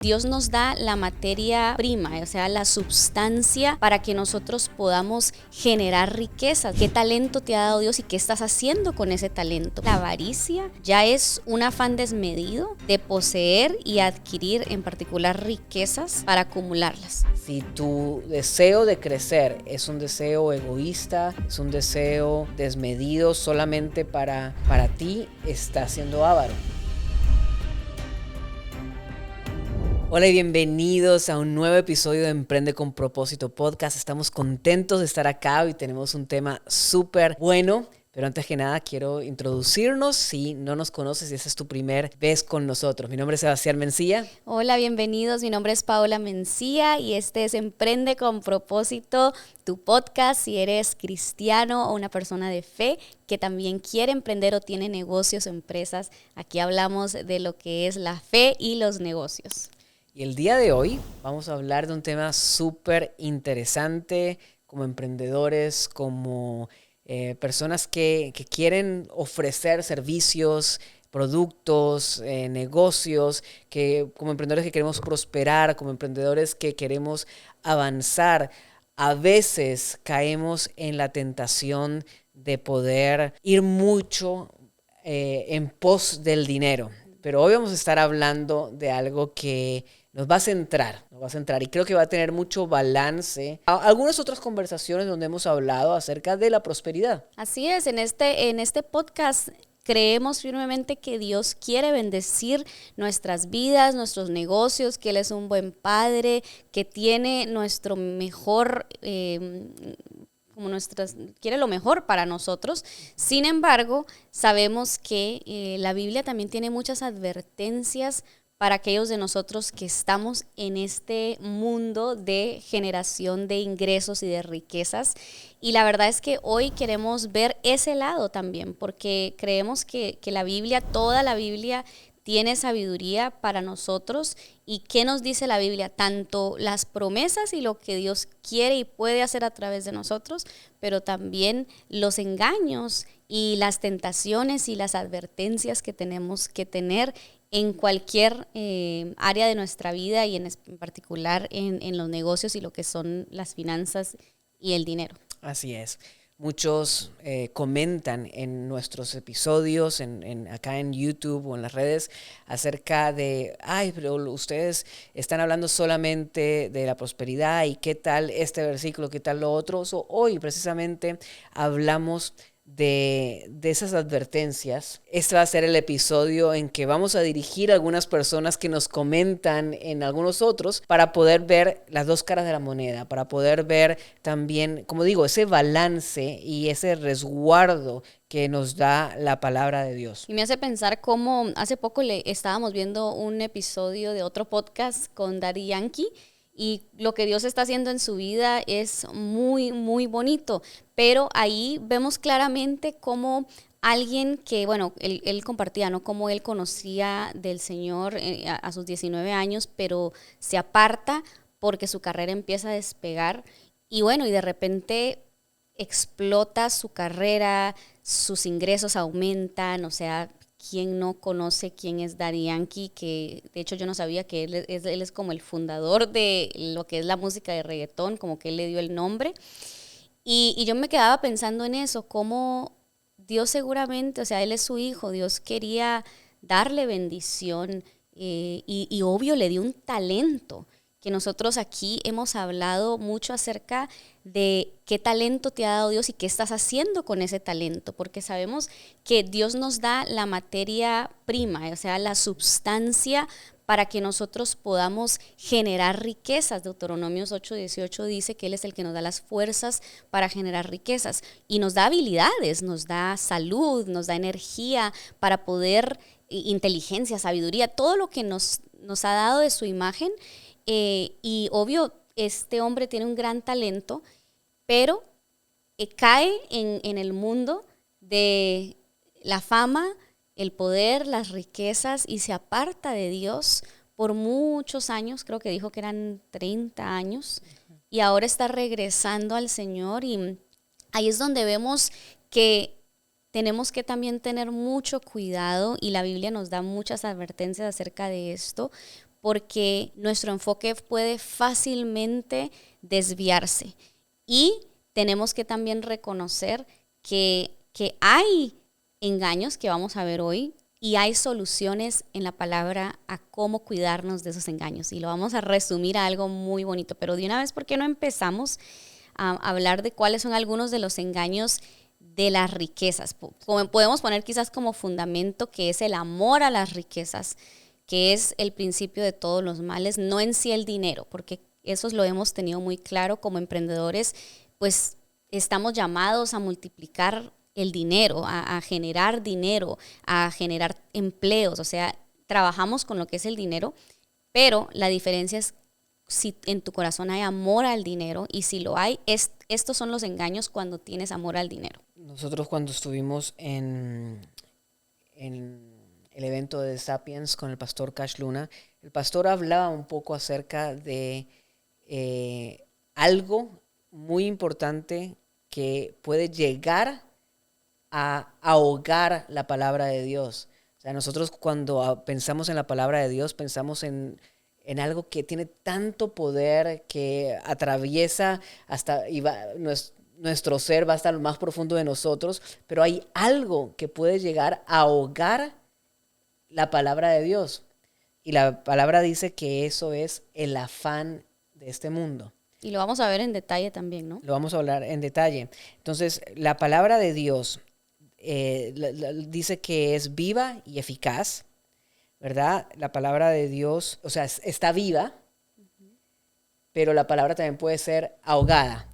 Dios nos da la materia prima, o sea, la substancia para que nosotros podamos generar riquezas. ¿Qué talento te ha dado Dios y qué estás haciendo con ese talento? La avaricia ya es un afán desmedido de poseer y adquirir en particular riquezas para acumularlas. Si tu deseo de crecer es un deseo egoísta, es un deseo desmedido solamente para ti, estás siendo avaro. Hola y bienvenidos a un nuevo episodio de Emprende con Propósito Podcast. Estamos contentos de estar acá y tenemos un tema súper bueno. Pero antes que nada quiero introducirnos si no nos conoces y esa es tu primer vez con nosotros. Mi nombre es Sebastián Mencía. Hola, bienvenidos. Mi nombre es Paola Mencía y este es Emprende con Propósito, tu podcast si eres cristiano o una persona de fe que también quiere emprender o tiene negocios o empresas. Aquí hablamos de lo que es la fe y los negocios. Y el día de hoy vamos a hablar de un tema súper interesante como emprendedores, como personas que quieren ofrecer servicios, productos, negocios, que como emprendedores que queremos prosperar, como emprendedores que queremos avanzar. A veces caemos en la tentación de poder ir mucho en pos del dinero. Pero hoy vamos a estar hablando de algo que nos va a centrar y creo que va a tener mucho balance. Algunas otras conversaciones donde hemos hablado acerca de la prosperidad. Así es, en este podcast creemos firmemente que Dios quiere bendecir nuestras vidas, nuestros negocios, que Él es un buen padre, que tiene nuestro mejor, quiere lo mejor para nosotros. Sin embargo, sabemos que la Biblia también tiene muchas advertencias para aquellos de nosotros que estamos en este mundo de generación de ingresos y de riquezas. Y la verdad es que hoy queremos ver ese lado también, porque creemos que la Biblia, toda la Biblia, tiene sabiduría para nosotros. ¿Y qué nos dice la Biblia? Tanto las promesas y lo que Dios quiere y puede hacer a través de nosotros, pero también los engaños y las tentaciones y las advertencias que tenemos que tener en cualquier área de nuestra vida y en particular en los negocios y lo que son las finanzas y el dinero. Así es. Muchos comentan en nuestros episodios, acá en YouTube o en las redes, acerca de, pero ustedes están hablando solamente de la prosperidad y qué tal este versículo, qué tal lo otro. Hoy precisamente hablamos de esas advertencias. Este va a ser el episodio en que vamos a dirigir a algunas personas que nos comentan en algunos otros para poder ver las dos caras de la moneda, para poder ver también, como digo, ese balance y ese resguardo que nos da la palabra de Dios. Y me hace pensar cómo hace poco estábamos viendo un episodio de otro podcast con Daddy Yankee. Y lo que Dios está haciendo en su vida es muy, muy bonito. Pero ahí vemos claramente cómo alguien que, bueno, él compartía, ¿no? Cómo él conocía del Señor a sus 19 años, pero se aparta porque su carrera empieza a despegar. Y bueno, y de repente explota su carrera, sus ingresos aumentan, o sea, ¿quién no conoce quién es Daddy Yankee? Que de hecho yo no sabía que él es como el fundador de lo que es la música de reggaetón, como que él le dio el nombre. Y yo me quedaba pensando en eso, cómo Dios seguramente, o sea, él es su hijo, Dios quería darle bendición y obvio le dio un talento. Que nosotros aquí hemos hablado mucho acerca de qué talento te ha dado Dios y qué estás haciendo con ese talento, porque sabemos que Dios nos da la materia prima, o sea, la substancia para que nosotros podamos generar riquezas. Deuteronomios 8:18 dice que Él es el que nos da las fuerzas para generar riquezas y nos da habilidades, nos da salud, nos da energía para poder, inteligencia, sabiduría, todo lo que nos ha dado de su imagen. Y obvio, este hombre tiene un gran talento, pero cae en el mundo de la fama, el poder, las riquezas y se aparta de Dios por muchos años, creo que dijo que eran 30 años, y ahora está regresando al Señor y ahí es donde vemos que tenemos que también tener mucho cuidado y la Biblia nos da muchas advertencias acerca de esto, porque nuestro enfoque puede fácilmente desviarse. Y tenemos que también reconocer que hay engaños que vamos a ver hoy y hay soluciones en la palabra a cómo cuidarnos de esos engaños. Y lo vamos a resumir a algo muy bonito. Pero de una vez, ¿por qué no empezamos a hablar de cuáles son algunos de los engaños de las riquezas? Podemos poner quizás como fundamento que es el amor a las riquezas, que es el principio de todos los males, no en sí el dinero, porque eso lo hemos tenido muy claro como emprendedores, pues estamos llamados a multiplicar el dinero, a generar dinero, a generar empleos, o sea, trabajamos con lo que es el dinero, pero la diferencia es si en tu corazón hay amor al dinero, y si lo hay, estos son los engaños cuando tienes amor al dinero. Nosotros cuando estuvimos en el evento de Sapiens con el pastor Cash Luna, el pastor hablaba un poco acerca de algo muy importante que puede llegar a ahogar la palabra de Dios. O sea, nosotros cuando pensamos en la palabra de Dios, pensamos en algo que tiene tanto poder, que atraviesa hasta nuestro ser, va hasta lo más profundo de nosotros, pero hay algo que puede llegar a ahogar la palabra de Dios. Y la palabra dice que eso es el afán de este mundo. Y lo vamos a ver en detalle también, ¿no? Lo vamos a hablar en detalle. Entonces, la palabra de Dios dice que es viva y eficaz, ¿verdad? La palabra de Dios, o sea, está viva, pero la palabra también puede ser ahogada.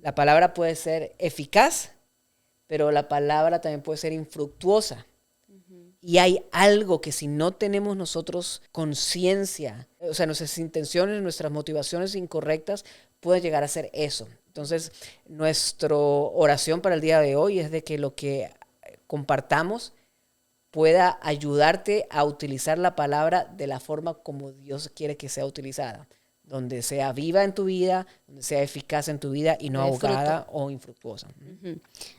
La palabra puede ser eficaz, pero la palabra también puede ser infructuosa. Y hay algo que si no tenemos nosotros conciencia, o sea, nuestras intenciones, nuestras motivaciones incorrectas pueden llegar a ser eso. Entonces, nuestra oración para el día de hoy es de que lo que compartamos pueda ayudarte a utilizar la palabra de la forma como Dios quiere que sea utilizada, donde sea viva en tu vida, donde sea eficaz en tu vida y no ahogada o infructuosa.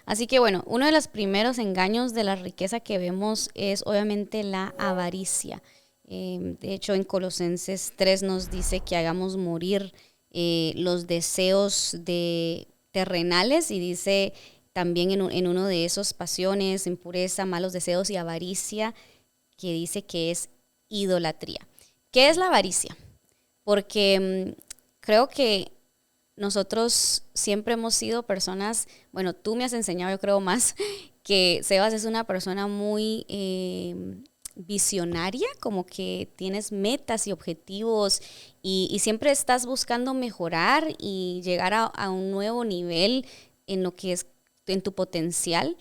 Así que bueno, uno de los primeros engaños de la riqueza que vemos es obviamente la avaricia. De hecho, en Colosenses 3 nos dice que hagamos morir los deseos terrenales, y dice también en uno de esos pasiones, impureza, malos deseos y avaricia, que dice que es idolatría. ¿Qué es la avaricia? Porque creo que nosotros siempre hemos sido personas, bueno, tú me has enseñado, yo creo más, que Sebas es una persona muy visionaria, como que tienes metas y objetivos y siempre estás buscando mejorar y llegar a un nuevo nivel en lo que es en tu potencial.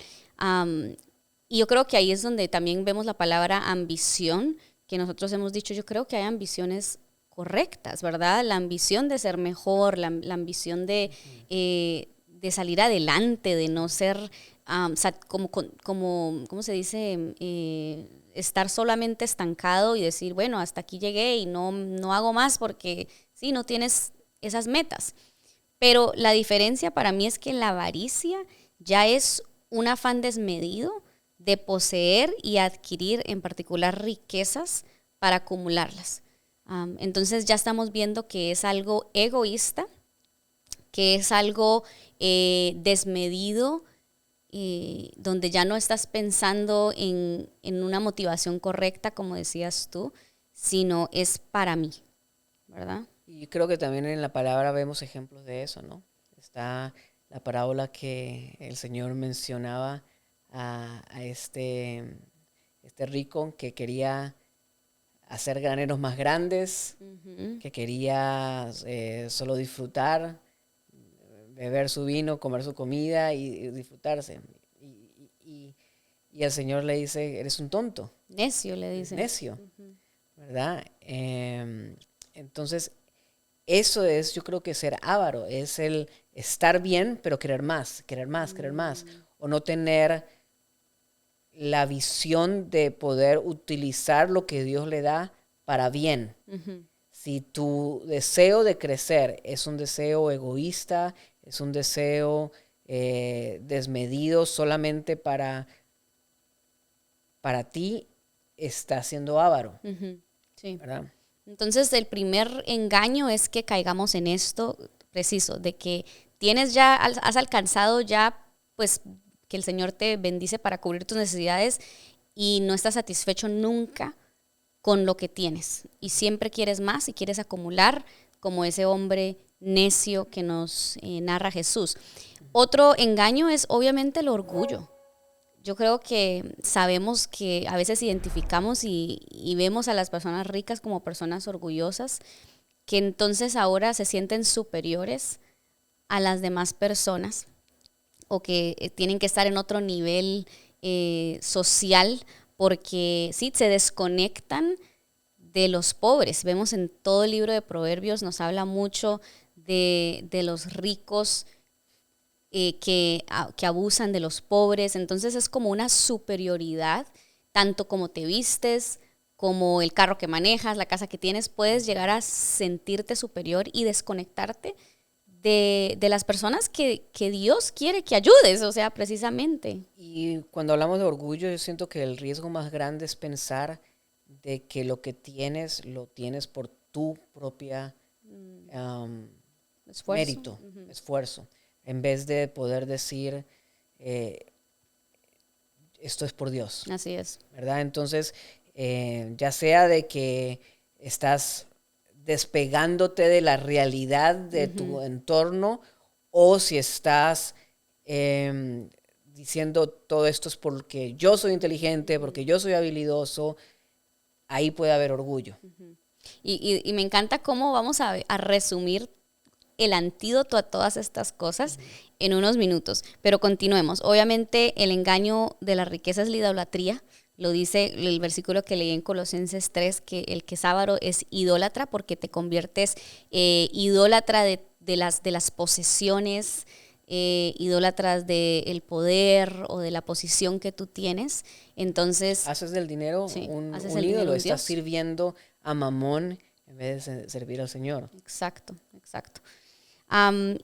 Y yo creo que ahí es donde también vemos la palabra ambición, que nosotros hemos dicho, yo creo que hay ambiciones correctas, ¿verdad? La ambición de ser mejor, la ambición de salir adelante, de no ser, ¿cómo se dice? Estar solamente estancado y decir, bueno, hasta aquí llegué y no hago más porque sí, no tienes esas metas. Pero la diferencia para mí es que la avaricia ya es un afán desmedido de poseer y adquirir en particular riquezas para acumularlas. Entonces ya estamos viendo que es algo egoísta, que es algo desmedido, donde ya no estás pensando en una motivación correcta, como decías tú, sino es para mí, ¿verdad? Y creo que también en la palabra vemos ejemplos de eso, ¿no? Está la parábola que el Señor mencionaba a este rico que quería hacer graneros más grandes, que quería solo disfrutar, beber su vino, comer su comida y disfrutarse. Y el Señor le dice, eres un tonto. Necio, le dice. Necio, ¿verdad? Entonces, eso es, yo creo que ser avaro, es el estar bien, pero querer más, querer más, querer más. O no tener la visión de poder utilizar lo que Dios le da para bien. Si tu deseo de crecer es un deseo egoísta, es un deseo desmedido solamente para ti, estás siendo avaro. Sí. ¿Verdad? Entonces, el primer engaño es que caigamos en esto preciso, de que has alcanzado ya, pues, que el Señor te bendice para cubrir tus necesidades y no estás satisfecho nunca con lo que tienes. Y siempre quieres más y quieres acumular, como ese hombre necio que nos narra Jesús. Otro engaño es obviamente el orgullo. Yo creo que sabemos que a veces identificamos y vemos a las personas ricas como personas orgullosas, que entonces ahora se sienten superiores a las demás personas o que tienen que estar en otro nivel social porque sí, se desconectan de los pobres. Vemos en todo el libro de Proverbios, nos habla mucho de los ricos que abusan de los pobres. Entonces es como una superioridad, tanto como te vistes, como el carro que manejas, la casa que tienes, puedes llegar a sentirte superior y desconectarte de las personas que Dios quiere que ayudes, o sea, precisamente. Y cuando hablamos de orgullo, yo siento que el riesgo más grande es pensar de que lo que tienes, lo tienes por tu propia mérito, esfuerzo, en vez de poder decir, esto es por Dios. Así es. ¿Verdad? Entonces, ya sea de que estás despegándote de la realidad de tu entorno, o si estás diciendo todo esto es porque yo soy inteligente, porque yo soy habilidoso, ahí puede haber orgullo. Y me encanta cómo vamos a resumir el antídoto a todas estas cosas en unos minutos, pero continuemos. Obviamente el engaño de la riqueza es la idolatría. Lo dice el versículo que leí en Colosenses 3, que el que es avaro es idólatra porque te conviertes idólatra de las posesiones, idólatras del poder o de la posición que tú tienes. Entonces, haces del dinero sí, un el ídolo, dinero estás sirviendo a Mamón en vez de servir al Señor. Exacto.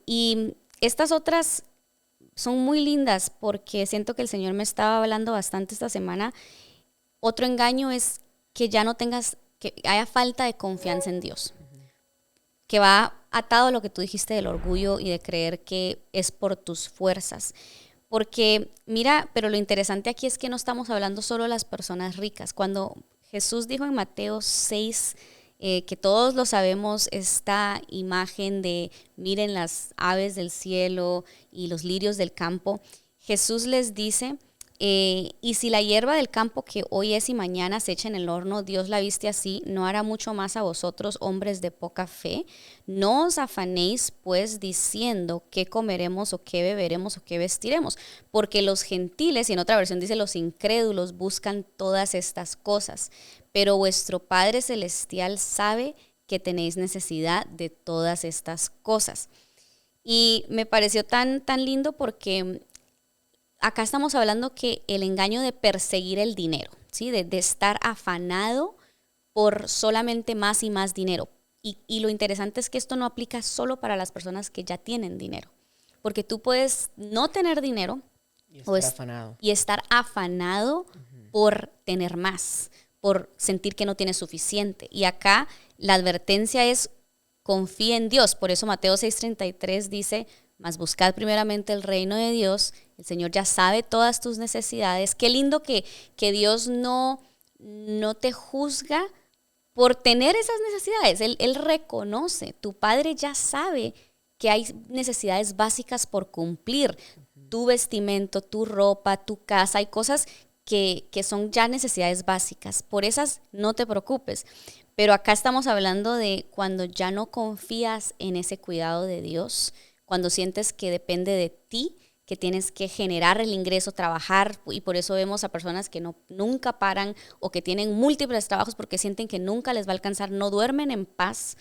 Y estas otras son muy lindas porque siento que el Señor me estaba hablando bastante esta semana. Otro engaño es que ya no tengas, que haya falta de confianza en Dios, que va atado a lo que tú dijiste del orgullo y de creer que es por tus fuerzas. Porque mira, pero lo interesante aquí es que no estamos hablando solo de las personas ricas. Cuando Jesús dijo en Mateo 6, que todos lo sabemos, esta imagen de miren las aves del cielo y los lirios del campo, Jesús les dice, y si la hierba del campo que hoy es y mañana se echa en el horno, Dios la viste así, ¿no hará mucho más a vosotros, hombres de poca fe? No os afanéis pues diciendo qué comeremos o qué beberemos o qué vestiremos, porque los gentiles, y en otra versión dice los incrédulos, buscan todas estas cosas, pero vuestro Padre Celestial sabe que tenéis necesidad de todas estas cosas. Y me pareció tan lindo porque acá estamos hablando que el engaño de perseguir el dinero, ¿sí? de estar afanado por solamente más y más dinero. Y lo interesante es que esto no aplica solo para las personas que ya tienen dinero, porque tú puedes no tener dinero y estar afanado por tener más, por sentir que no tienes suficiente. Y acá la advertencia es confía en Dios. Por eso Mateo 6:33 dice, mas buscad primeramente el reino de Dios. El Señor ya sabe todas tus necesidades. Qué lindo que Dios no te juzga por tener esas necesidades. Él reconoce, tu Padre ya sabe que hay necesidades básicas por cumplir. Tu vestimento, tu ropa, tu casa, hay cosas que son ya necesidades básicas. Por esas no te preocupes. Pero acá estamos hablando de cuando ya no confías en ese cuidado de Dios, cuando sientes que depende de ti, que tienes que generar el ingreso, trabajar, y por eso vemos a personas que nunca paran o que tienen múltiples trabajos porque sienten que nunca les va a alcanzar, no duermen en paz,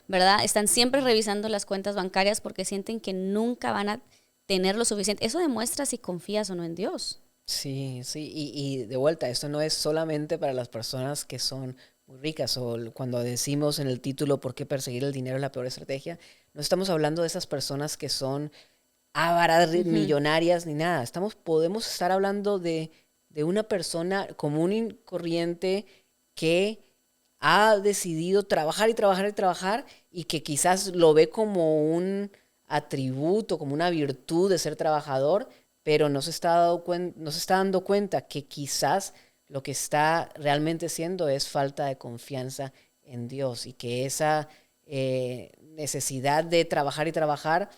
¿verdad? Están siempre revisando las cuentas bancarias porque sienten que nunca van a tener lo suficiente. Eso demuestra si confías o no en Dios. Sí, y de vuelta, esto no es solamente para las personas que son muy ricas, o cuando decimos en el título ¿por qué perseguir el dinero es la peor estrategia? No estamos hablando de esas personas que son ávaras, millonarias, ni nada. Podemos estar hablando de una persona común y corriente que ha decidido trabajar y trabajar y trabajar y que quizás lo ve como un atributo, como una virtud de ser trabajador, pero no se está dando cuenta que quizás lo que está realmente siendo es falta de confianza en Dios y que esa necesidad de trabajar y trabajar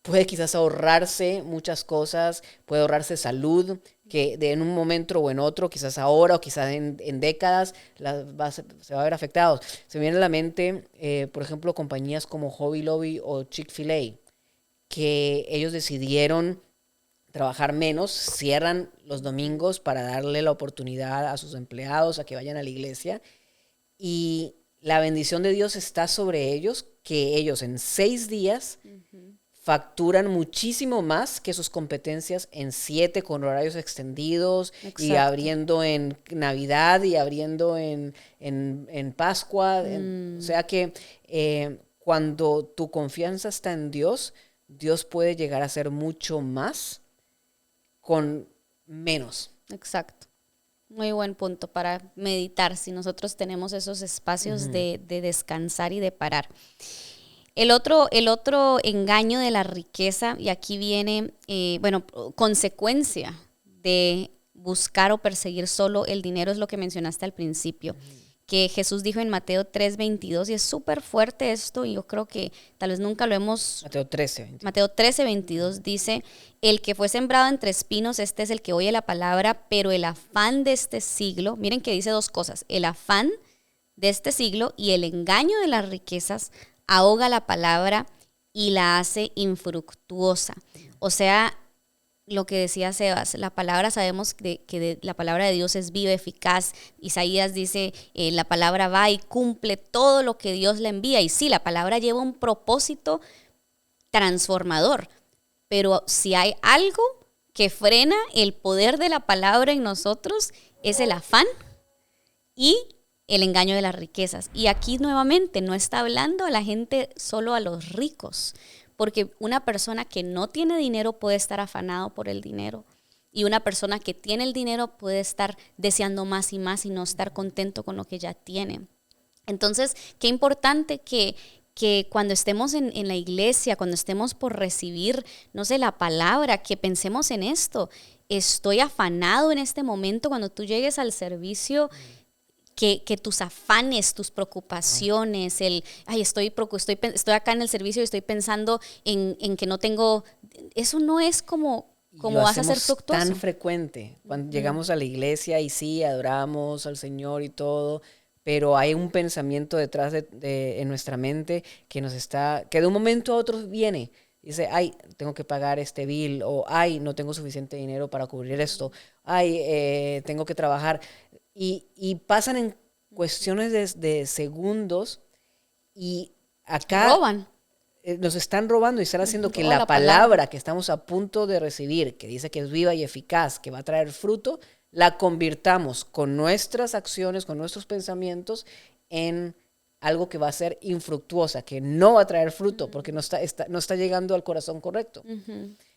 puede quizás ahorrarse muchas cosas, puede ahorrarse salud, que en un momento o en otro, quizás ahora o quizás en décadas, se va a ver afectados. Se me viene a la mente, por ejemplo, compañías como Hobby Lobby o Chick-fil-A, que ellos decidieron trabajar menos, cierran los domingos para darle la oportunidad a sus empleados a que vayan a la iglesia y la bendición de Dios está sobre ellos, que ellos en 6 días facturan muchísimo más que sus competencias en 7 con horarios extendidos. Exacto. Y abriendo en Navidad y abriendo en Pascua. O sea que cuando tu confianza está en Dios, Dios puede llegar a hacer mucho más con menos. Exacto. Muy buen punto para meditar si nosotros tenemos esos espacios de descansar y de parar. El otro engaño de la riqueza, y aquí viene, consecuencia de buscar o perseguir solo el dinero, es lo que mencionaste al principio, que Jesús dijo en Mateo 3:22, y es súper fuerte esto, y yo creo que tal vez nunca lo hemos... Mateo 13:22. Mateo 13:22 dice, el que fue sembrado entre espinos, este es el que oye la palabra, pero el afán de este siglo, miren que dice 2 cosas, el afán de este siglo y el engaño de las riquezas ahoga la palabra y la hace infructuosa. O sea, lo que decía Sebas, la palabra, sabemos que la palabra de Dios es viva, eficaz. Isaías dice, la palabra va y cumple todo lo que Dios le envía. Y sí, la palabra lleva un propósito transformador. Pero si hay algo que frena el poder de la palabra en nosotros, es el afán y el engaño de las riquezas. Y aquí nuevamente no está hablando a la gente, solo a los ricos, porque una persona que no tiene dinero puede estar afanado por el dinero, y una persona que tiene el dinero puede estar deseando más y más y no estar contento con lo que ya tiene. Entonces, qué importante que cuando estemos en la iglesia, cuando estemos por recibir, no sé, la palabra, que pensemos en esto. Estoy afanado en este momento. Cuando tú llegues al servicio, que tus afanes, tus preocupaciones, estoy acá en el servicio y estoy pensando en que no tengo, eso no es como vas a ser fructuoso. Tan frecuente cuando llegamos a la iglesia y sí, adoramos al Señor y todo, pero hay un pensamiento detrás en nuestra mente que de un momento a otro viene. Dice, tengo que pagar este bill, o no tengo suficiente dinero para cubrir esto, tengo que trabajar. Y pasan en cuestiones de segundos y acá roban. Nos están robando y están haciendo que la palabra que estamos a punto de recibir, que dice que es viva y eficaz, que va a traer fruto, la convirtamos con nuestras acciones, con nuestros pensamientos en algo que va a ser infructuosa, que no va a traer fruto porque no está llegando al corazón correcto.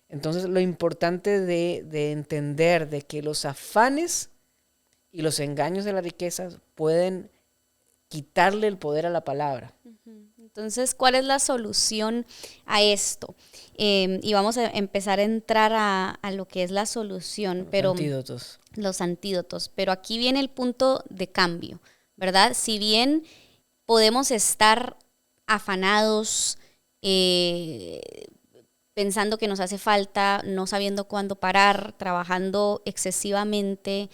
Entonces lo importante de entender de que los afanes y los engaños de la riqueza pueden quitarle el poder a la palabra. Entonces, ¿cuál es la solución a esto? Y vamos a empezar a entrar a lo que es la solución. Los antídotos. Pero aquí viene el punto de cambio, ¿verdad? Si bien podemos estar afanados, pensando que nos hace falta, no sabiendo cuándo parar, trabajando excesivamente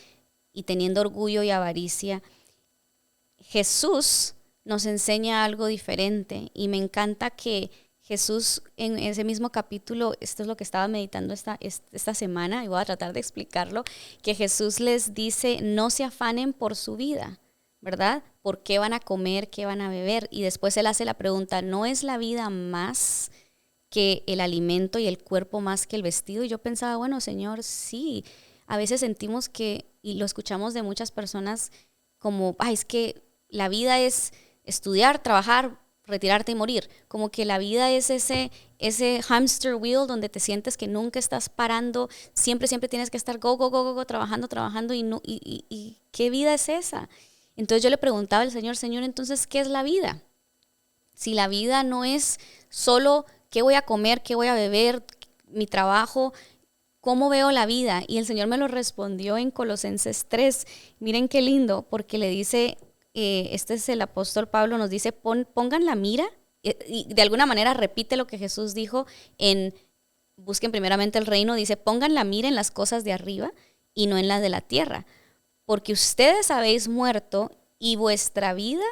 y teniendo orgullo y avaricia, Jesús nos enseña algo diferente, y me encanta que Jesús en ese mismo capítulo, esto es lo que estaba meditando esta semana, y voy a tratar de explicarlo, que Jesús les dice, no se afanen por su vida, ¿verdad? ¿Por qué van a comer? ¿Qué van a beber? Y después él hace la pregunta, ¿no es la vida más que el alimento y el cuerpo más que el vestido? Y yo pensaba, bueno, Señor, sí, a veces sentimos que, y lo escuchamos de muchas personas, como, es que la vida es estudiar, trabajar, retirarte y morir. Como que la vida es ese hamster wheel donde te sientes que nunca estás parando, siempre tienes que estar go, trabajando, y ¿qué vida es esa? Entonces yo le preguntaba al Señor, Señor, entonces, ¿qué es la vida? Si la vida no es solo qué voy a comer, qué voy a beber, mi trabajo, ¿cómo veo la vida? Y el Señor me lo respondió en Colosenses 3. Miren qué lindo, porque le dice, este es el apóstol Pablo, nos dice, pongan la mira, y de alguna manera repite lo que Jesús dijo en busquen primeramente el reino, dice, pongan la mira en las cosas de arriba y no en las de la tierra, porque ustedes habéis muerto y vuestra vida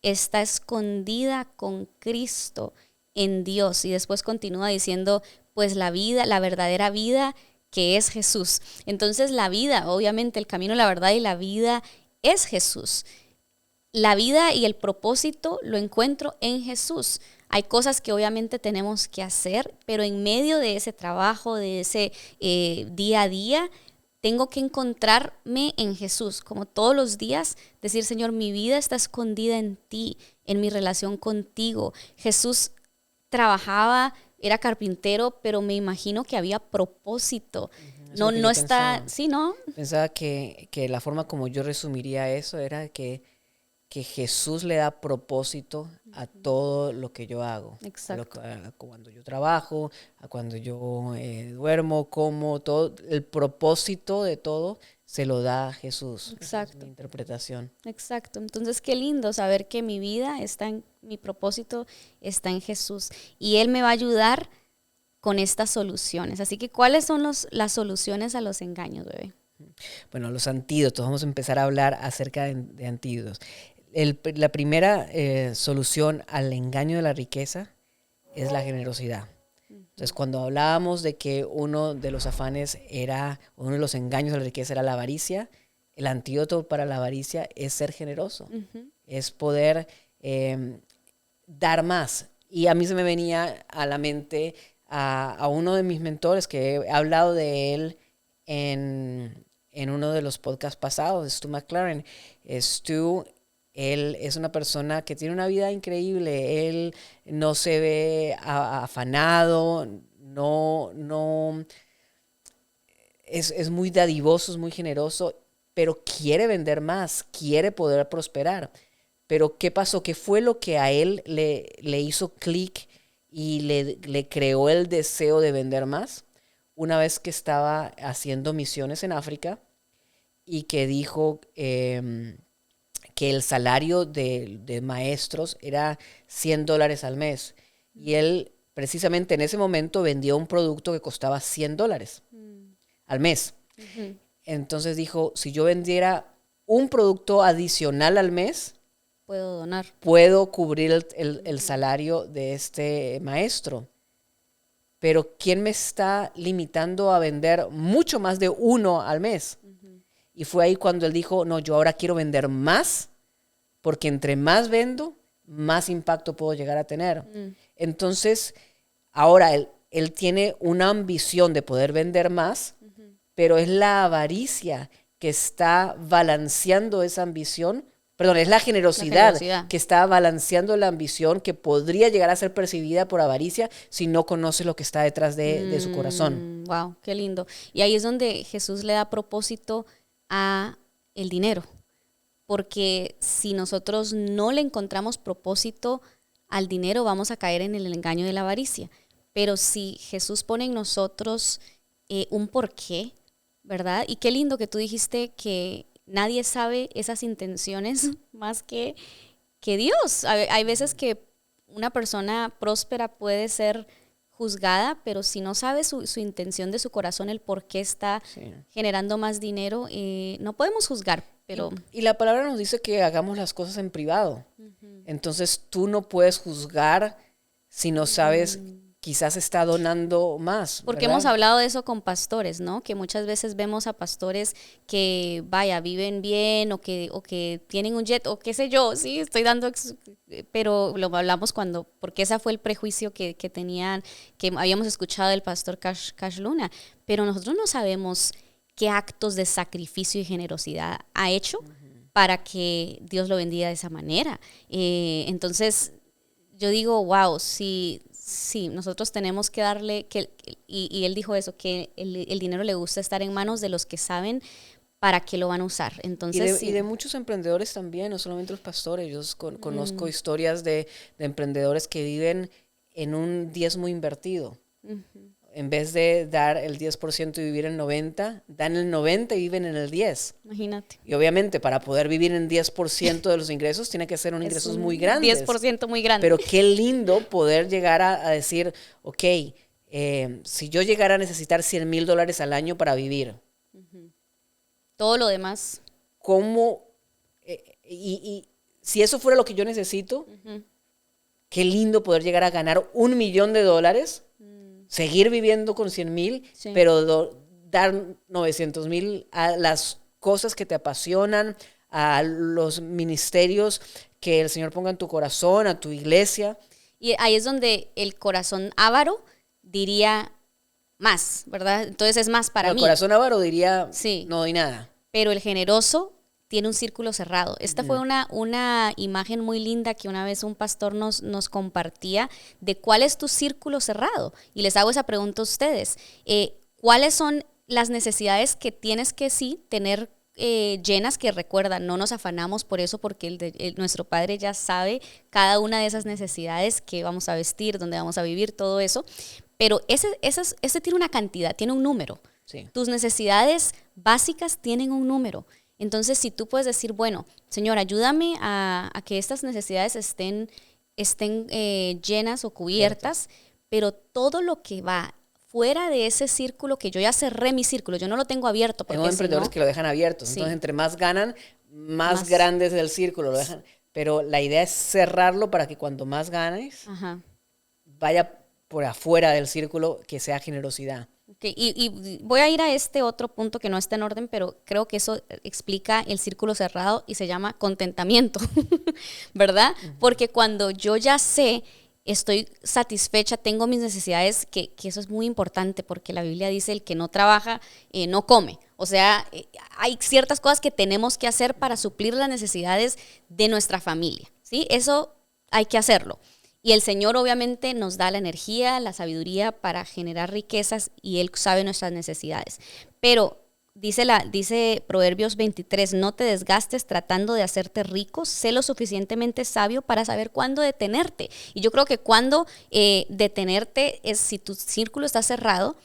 está escondida con Cristo en Dios. Y después continúa diciendo, pues la vida, la verdadera vida que es Jesús. Entonces la vida, obviamente el camino, la verdad y la vida es Jesús. La vida y el propósito lo encuentro en Jesús. Hay cosas que obviamente tenemos que hacer, pero en medio de ese trabajo, de ese día a día, tengo que encontrarme en Jesús, como todos los días, decir, Señor, mi vida está escondida en ti, en mi relación contigo. Jesús trabajaba, era carpintero, pero me imagino que había propósito. No está, sí, ¿no? Pensaba que la forma como yo resumiría eso era que Jesús le da propósito a todo lo que yo hago. Exacto. A cuando yo trabajo, a cuando yo duermo, como, todo, el propósito de todo se lo da a Jesús. Exacto. Esa es mi interpretación. Exacto. Entonces, qué lindo saber que mi vida está mi propósito está en Jesús. Y Él me va a ayudar con estas soluciones. Así que, ¿cuáles son las soluciones a los engaños, bebé? Bueno, los antídotos. Vamos a empezar a hablar acerca de antídotos. La primera solución al engaño de la riqueza es la generosidad. Entonces, cuando hablábamos de que uno de los afanes uno de los engaños de la riqueza era la avaricia, el antídoto para la avaricia es ser generoso, es poder dar más. Y a mí se me venía a la mente a uno de mis mentores, que he hablado de él en uno de los podcasts pasados, Stu McLaren. Stu, él es una persona que tiene una vida increíble. Él no se ve afanado, es muy dadivoso, es muy generoso, pero quiere vender más, quiere poder prosperar. Pero ¿qué pasó? ¿Qué fue lo que a él le hizo clic y le creó el deseo de vender más? Una vez que estaba haciendo misiones en África y que dijo que el salario de maestros era $100 al mes. Y él, precisamente en ese momento, vendió un producto que costaba $100 al mes. Entonces dijo, si yo vendiera un producto adicional al mes, puedo donar. Puedo cubrir el salario de este maestro. Pero ¿quién me está limitando a vender mucho más de uno al mes? Y fue ahí cuando él dijo, no, yo ahora quiero vender más, porque entre más vendo, más impacto puedo llegar a tener. Entonces, ahora él tiene una ambición de poder vender más, pero es la avaricia que está balanceando esa ambición. Perdón, es la generosidad que está balanceando la ambición que podría llegar a ser percibida por avaricia si no conoce lo que está detrás de su corazón. Wow, qué lindo. Y ahí es donde Jesús le da propósito a el dinero. Porque si nosotros no le encontramos propósito al dinero, vamos a caer en el engaño de la avaricia. Pero si Jesús pone en nosotros un porqué, ¿verdad? Y qué lindo que tú dijiste que nadie sabe esas intenciones más que Dios. Hay veces que una persona próspera puede ser juzgada, pero si no sabe su intención de su corazón, el por qué está generando más dinero, no podemos juzgar. Pero y la palabra nos dice que hagamos las cosas en privado. Entonces tú no puedes juzgar si no sabes, quizás está donando más. Porque ¿verdad? hemos hablado de eso con pastores, ¿no? Que muchas veces vemos a pastores que, viven bien o que tienen un jet o qué sé yo, sí, estoy dando, pero lo hablamos porque ese fue el prejuicio que tenían, que habíamos escuchado del pastor Cash Luna, pero nosotros no sabemos qué actos de sacrificio y generosidad ha hecho para que Dios lo bendiga de esa manera. Entonces, yo digo, wow, sí, nosotros tenemos que darle, y él dijo eso, que el dinero le gusta estar en manos de los que saben ¿para qué lo van a usar? Entonces, y de muchos emprendedores también, no solamente los pastores. Yo conozco historias de emprendedores que viven en un diezmo invertido. En vez de dar el 10% y vivir el 90%, dan el 90% y viven en el 10%. Imagínate. Y obviamente para poder vivir en 10% de los ingresos tiene que ser ingresos muy grandes. 10% muy grande. Pero qué lindo poder llegar a decir, ok, si yo llegara a necesitar $100,000 al año para vivir. Todo lo demás. ¿Cómo? Y si eso fuera lo que yo necesito, qué lindo poder llegar a ganar $1,000,000, seguir viviendo con 100,000, sí, pero dar 900,000 a las cosas que te apasionan, a los ministerios que el Señor ponga en tu corazón, a tu iglesia. Y ahí es donde el corazón avaro diría más, ¿verdad? Entonces es más para mí. El corazón avaro diría, sí, no doy nada. Pero el generoso tiene un círculo cerrado. Esta fue una imagen muy linda que una vez un pastor nos compartía de cuál es tu círculo cerrado. Y les hago esa pregunta a ustedes. ¿Cuáles son las necesidades que tienes que sí tener llenas? Que recuerda, no nos afanamos por eso, porque nuestro Padre ya sabe cada una de esas necesidades, que vamos a vestir, dónde vamos a vivir, todo eso. Pero ese tiene una cantidad, tiene un número. Sí. Tus necesidades básicas tienen un número. Entonces, si tú puedes decir, bueno, Señor, ayúdame a que estas necesidades estén llenas o cubiertas, pero todo lo que va fuera de ese círculo, que yo ya cerré mi círculo, yo no lo tengo abierto. Tengo emprendedores que lo dejan abierto, sí. Entonces entre más ganan, más grande es el círculo, lo dejan. Pero la idea es cerrarlo para que cuando más ganes, vaya por afuera del círculo, que sea generosidad. Okay. Y voy a ir a este otro punto que no está en orden, pero creo que eso explica el círculo cerrado y se llama contentamiento, ¿verdad? Porque cuando yo ya sé, estoy satisfecha, tengo mis necesidades, que eso es muy importante, porque la Biblia dice, el que no trabaja, no come. O sea, hay ciertas cosas que tenemos que hacer para suplir las necesidades de nuestra familia, ¿sí? Eso hay que hacerlo. Y el Señor obviamente nos da la energía, la sabiduría para generar riquezas, y Él sabe nuestras necesidades. Pero dice Proverbios 23, no te desgastes tratando de hacerte rico, sé lo suficientemente sabio para saber cuándo detenerte. Y yo creo que cuando detenerte es si tu círculo está cerrado,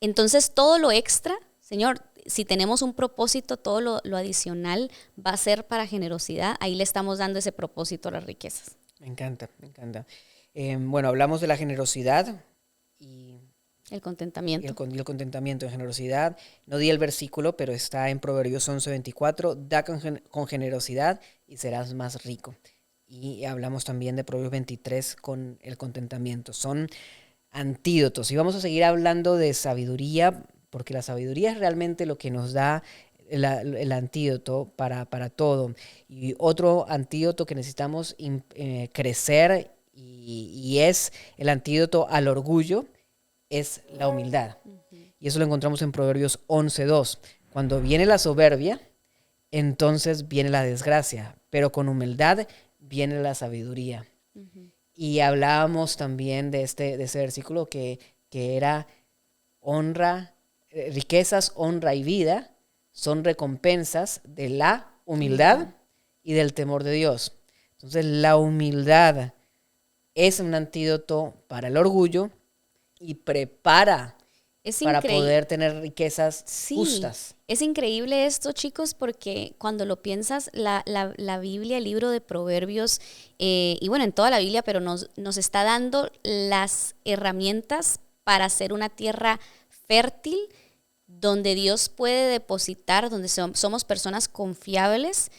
entonces todo lo extra, Señor, si tenemos un propósito, todo lo adicional va a ser para generosidad. Ahí le estamos dando ese propósito a las riquezas. Me encanta, me encanta. Bueno, hablamos de la generosidad y el contentamiento. Y el contentamiento en generosidad. No di el versículo, pero está en Proverbios 11:24. Da con generosidad y serás más rico. Y hablamos también de Proverbios 23 con el contentamiento. Son antídotos. Y vamos a seguir hablando de sabiduría, porque la sabiduría es realmente lo que nos da el antídoto para todo. Y otro antídoto que necesitamos crecer, y es el antídoto al orgullo, es la humildad. Y eso lo encontramos en Proverbios 11:2. Cuando viene la soberbia, entonces viene la desgracia, pero con humildad viene la sabiduría. Y hablábamos también de ese versículo que era honra, riquezas, honra y vida son recompensas de la humildad y del temor de Dios. Entonces la humildad es un antídoto para el orgullo y prepara para poder tener riquezas justas. Es increíble esto, chicos, porque cuando lo piensas, la Biblia, el libro de Proverbios, y bueno, en toda la Biblia, pero nos está dando las herramientas para hacer una tierra fértil, donde Dios puede depositar, donde somos personas confiables,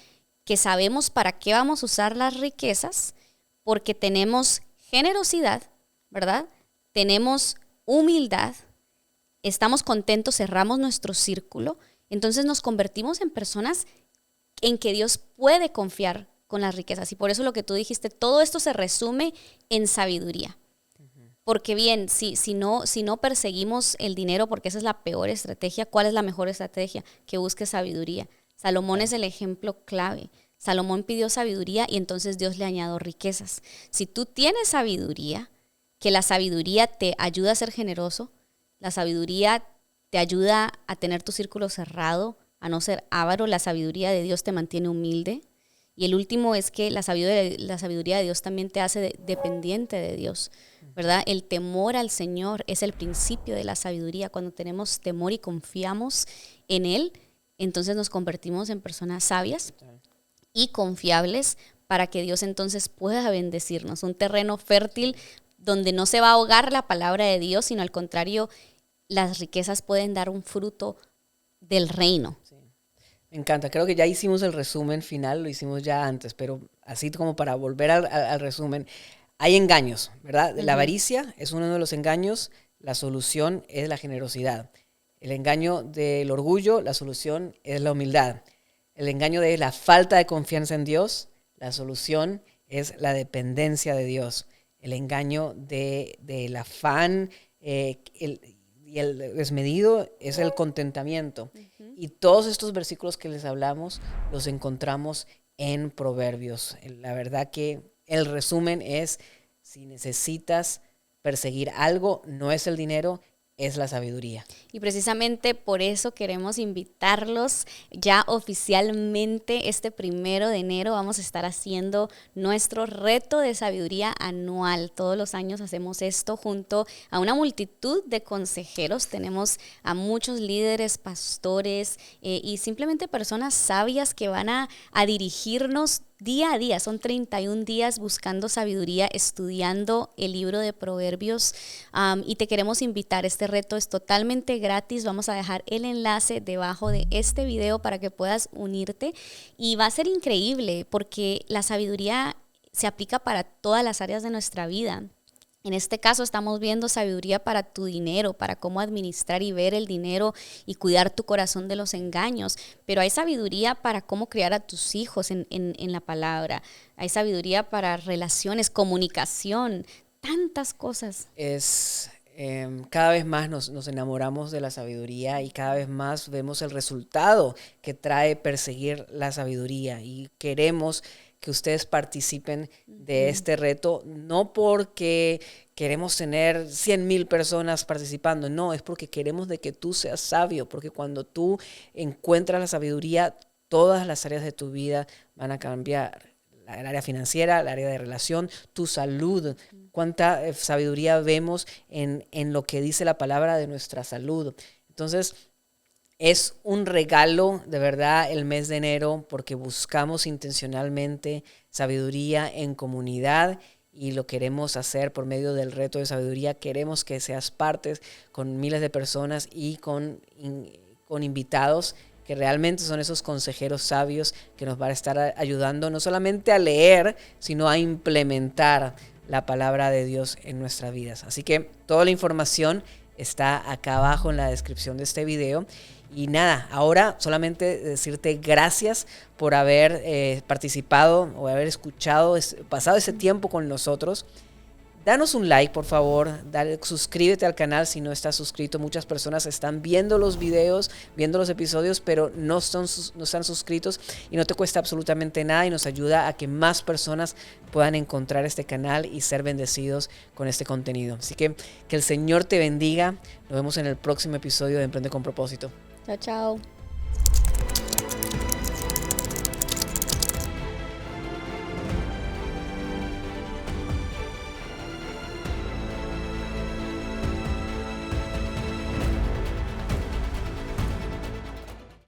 que sabemos para qué vamos a usar las riquezas, porque tenemos generosidad, ¿verdad? Tenemos humildad, estamos contentos, cerramos nuestro círculo, entonces nos convertimos en personas en que Dios puede confiar con las riquezas. Y por eso lo que tú dijiste, todo esto se resume en sabiduría. Porque bien, si no perseguimos el dinero, porque esa es la peor estrategia, ¿cuál es la mejor estrategia? Que busques sabiduría. Salomón es el ejemplo clave. Salomón pidió sabiduría y entonces Dios le añadió riquezas. Si tú tienes sabiduría, que la sabiduría te ayuda a ser generoso, la sabiduría te ayuda a tener tu círculo cerrado, a no ser avaro. La sabiduría de Dios te mantiene humilde. Y el último es que la sabiduría de Dios también te hace dependiente de Dios, ¿verdad? El temor al Señor es el principio de la sabiduría. Cuando tenemos temor y confiamos en Él, entonces nos convertimos en personas sabias y confiables para que Dios entonces pueda bendecirnos. Un terreno fértil donde no se va a ahogar la palabra de Dios, sino al contrario, las riquezas pueden dar un fruto del reino. Sí. Me encanta. Creo que ya hicimos el resumen final, lo hicimos ya antes, pero así como para volver al resumen, hay engaños, ¿verdad? La avaricia es uno de los engaños, la solución es la generosidad. El engaño del orgullo, la solución es la humildad. El engaño de la falta de confianza en Dios, la solución es la dependencia de Dios. El engaño del afán y el desmedido es el contentamiento. Y todos estos versículos que les hablamos los encontramos en Proverbios. La verdad que el resumen es, si necesitas perseguir algo, no es el dinero, es la sabiduría. Y precisamente por eso queremos invitarlos ya oficialmente. Este 1 de enero vamos a estar haciendo nuestro reto de sabiduría anual. Todos los años hacemos esto junto a una multitud de consejeros. Tenemos a muchos líderes, pastores y simplemente personas sabias que van a dirigirnos día a día. Son 31 días buscando sabiduría, estudiando el libro de Proverbios, y te queremos invitar. Este reto es totalmente gratis. Vamos a dejar el enlace debajo de este video para que puedas unirte, y va a ser increíble porque la sabiduría se aplica para todas las áreas de nuestra vida. En este caso estamos viendo sabiduría para tu dinero, para cómo administrar y ver el dinero y cuidar tu corazón de los engaños. Pero hay sabiduría para cómo criar a tus hijos en la palabra. Hay sabiduría para relaciones, comunicación, tantas cosas. Cada vez más nos enamoramos de la sabiduría y cada vez más vemos el resultado que trae perseguir la sabiduría, y queremos que ustedes participen de este reto, no porque queremos tener 100,000 personas participando, no, es porque queremos de que tú seas sabio, porque cuando tú encuentras la sabiduría, todas las áreas de tu vida van a cambiar. El área financiera, el área de relación, tu salud. Cuánta sabiduría vemos en lo que dice la palabra de nuestra salud. Entonces, es un regalo de verdad el mes de enero, porque buscamos intencionalmente sabiduría en comunidad y lo queremos hacer por medio del reto de sabiduría. Queremos que seas parte con miles de personas y con invitados que realmente son esos consejeros sabios que nos van a estar ayudando no solamente a leer, sino a implementar la palabra de Dios en nuestras vidas. Así que toda la información está acá abajo en la descripción de este video. Y nada, ahora solamente decirte gracias por haber participado o haber escuchado, pasado ese tiempo con nosotros. Danos un like, por favor. Suscríbete al canal si no estás suscrito. Muchas personas están viendo los videos, viendo los episodios, pero no están suscritos, y no te cuesta absolutamente nada y nos ayuda a que más personas puedan encontrar este canal y ser bendecidos con este contenido. Así que el Señor te bendiga. Nos vemos en el próximo episodio de Emprende con Propósito. Chao, chao.